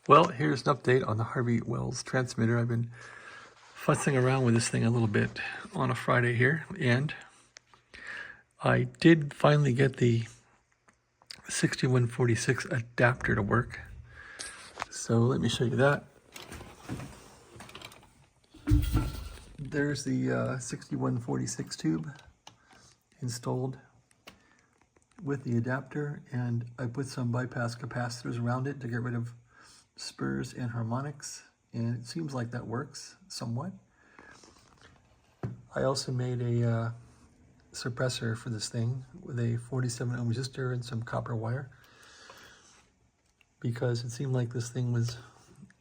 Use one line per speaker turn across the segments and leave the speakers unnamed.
Well, here's an update on the Harvey Wells transmitter. I've been fussing around with this thing a little bit on a Friday here, and I did finally get the 6146 adapter to work. So let me show you that. There's the 6146 tube installed with the adapter, and I put some bypass capacitors around it to get rid of spurs and harmonics, and it seems like that works somewhat. I also made a suppressor for this thing with a 47 ohm resistor and some copper wire, because it seemed like this thing was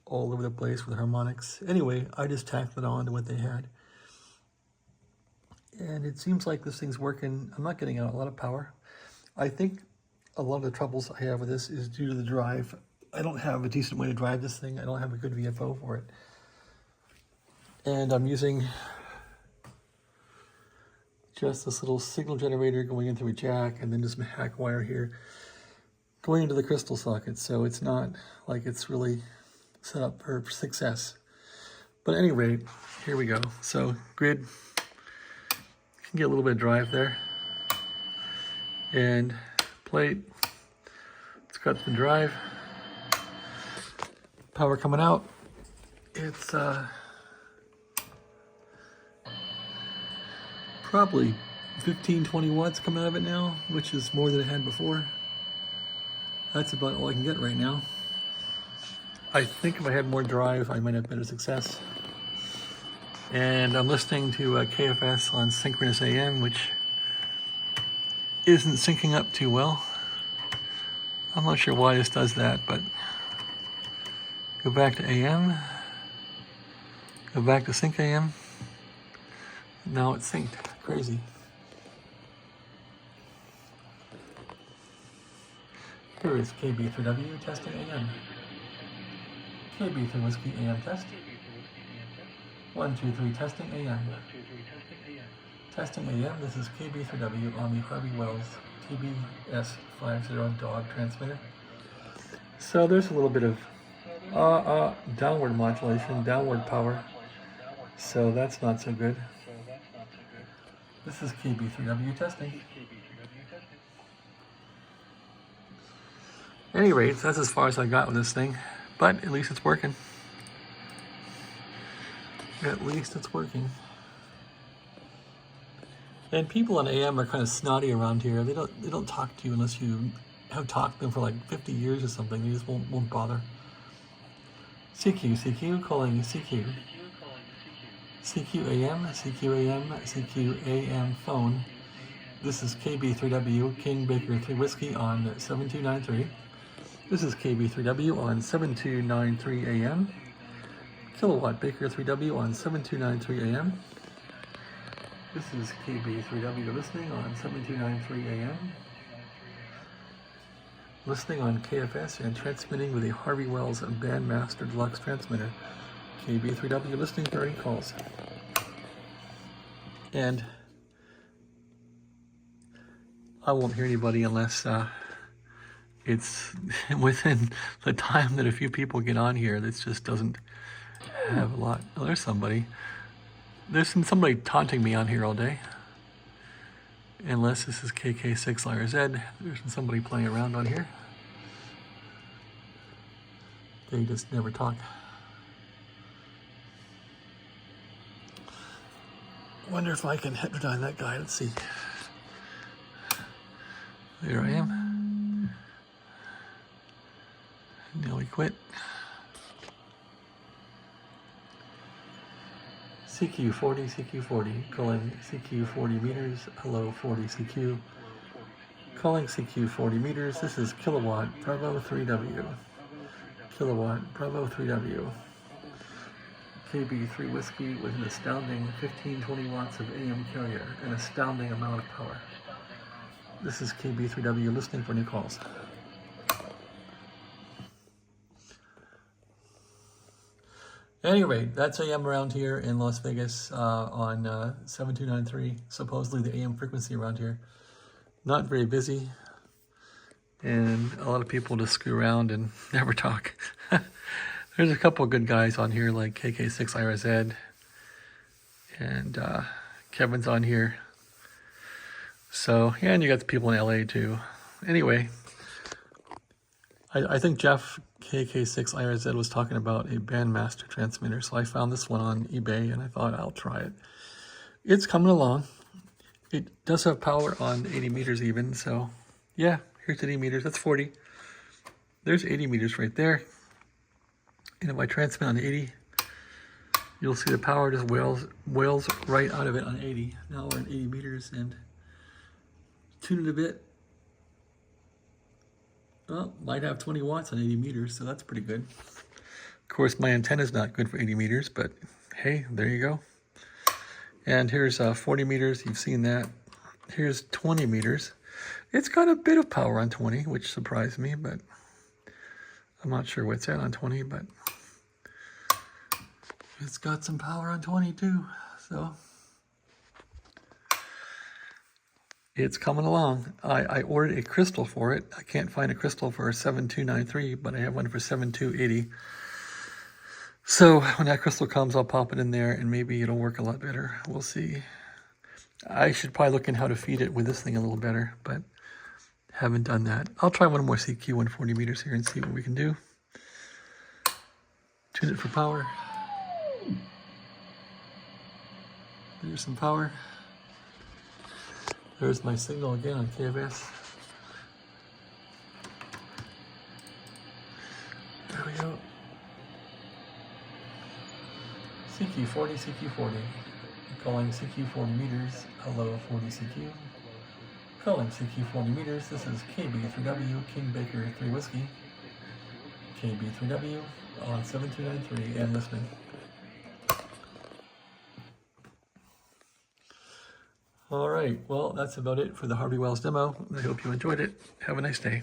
all over the place with harmonics. Anyway, I just tacked it on to what they had, and it seems like this thing's working. I'm not getting out a lot of power. I think a lot of the troubles I have with this is due to the drive. I don't have a decent way to drive this thing. I don't have a good VFO for it. And I'm using just this little signal generator going into a jack, and then just a hack wire here going into the crystal socket. So it's not like it's really set up for success. But at any rate, here we go. So grid, you can get a little bit of drive there. And plate, it's got the drive. Power coming out. It's probably 15-20 watts coming out of it now, which is more than it had before. That's about all I can get right now. I think if I had more drive, I might have better success. And I'm listening to KFS on synchronous AM, which isn't syncing up too well. I'm not sure why this does that, but go back to AM, go back to sync AM. Now it's synced. Crazy. Here is KB3W testing AM. KB3 Whiskey AM test. 1, 2, 3 testing AM. Testing AM, this is KB3W on the Harvey Wells TBS-50D dog transmitter. So there's a little bit of downward modulation, downward power. So that's not so good. This is KB3W testing. At any rate, that's as far as I got with this thing, but at least it's working. At least it's working. And people on AM are kind of snotty around here. They don't talk to you unless you have talked to them for like 50 years or something. They just won't bother. CQ calling CQ. CQ AM, CQ AM, CQ AM phone. This is KB3W, King Baker 3 Whiskey on 7293. This is KB3W on 7293 AM. Kilowatt Baker 3W on 7293 AM. This is KB3W listening on 7293 AM. Listening on KFS and transmitting with a Harvey Wells Bandmaster Deluxe transmitter. KB3W listening for any calls. And I won't hear anybody unless it's within the time that a few people get on here. This just doesn't have a lot. Oh, there's somebody. There's somebody taunting me on here all day. Unless this is KK6LRZ, there's somebody playing around on here. They just never talk. Wonder if I can hypnotize that guy. Let's see. There I am. Nearly quit. CQ40, calling CQ 40 meters, hello 40 CQ. Calling CQ 40 meters, this is Kilowatt Bravo 3W. Kilowatt Bravo 3W. KB3 Whiskey with an astounding 15-20 watts of AM carrier, an astounding amount of power. This is KB3W listening for new calls. At any rate, that's AM around here in Las Vegas on 7293, supposedly the AM frequency around here. Not very busy. And a lot of people just screw around and never talk. There's a couple of good guys on here like KK6IRZ and Kevin's on here. So, yeah, and you got the people in LA too. Anyway, I think Jeff KK6IRZ was talking about a Bandmaster transmitter. So I found this one on eBay and I thought I'll try it. It's coming along. It does have power on 80 meters even. So yeah, here's 80 meters. That's 40. There's 80 meters right there. And if I transmit on 80, you'll see the power just wails right out of it on 80. Now we're at 80 meters and tune it a bit. Well, might have 20 watts on 80 meters, so that's pretty good. Of course, my antenna's not good for 80 meters, but hey, there you go. And here's 40 meters, you've seen that. Here's 20 meters. It's got a bit of power on 20, which surprised me, but I'm not sure what's at on 20, but it's got some power on 20 too, so it's coming along. I ordered a crystal for it. I can't find a crystal for 7293, but I have one for 7280. So when that crystal comes, I'll pop it in there and maybe it'll work a lot better. We'll see. I should probably look in how to feed it with this thing a little better, but haven't done that. I'll try one more CQ 140 meters here and see what we can do. Tune it for power. There's some power. There's my signal again on KFS. There we go. CQ40, CQ40. Calling CQ40 meters. Hello, 40 CQ. Calling CQ40 meters. This is KB3W, King Baker 3 Whiskey. KB3W on 7293 and listening. All right, well, that's about it for the Harvey Wells demo. I hope you enjoyed it. Have a nice day.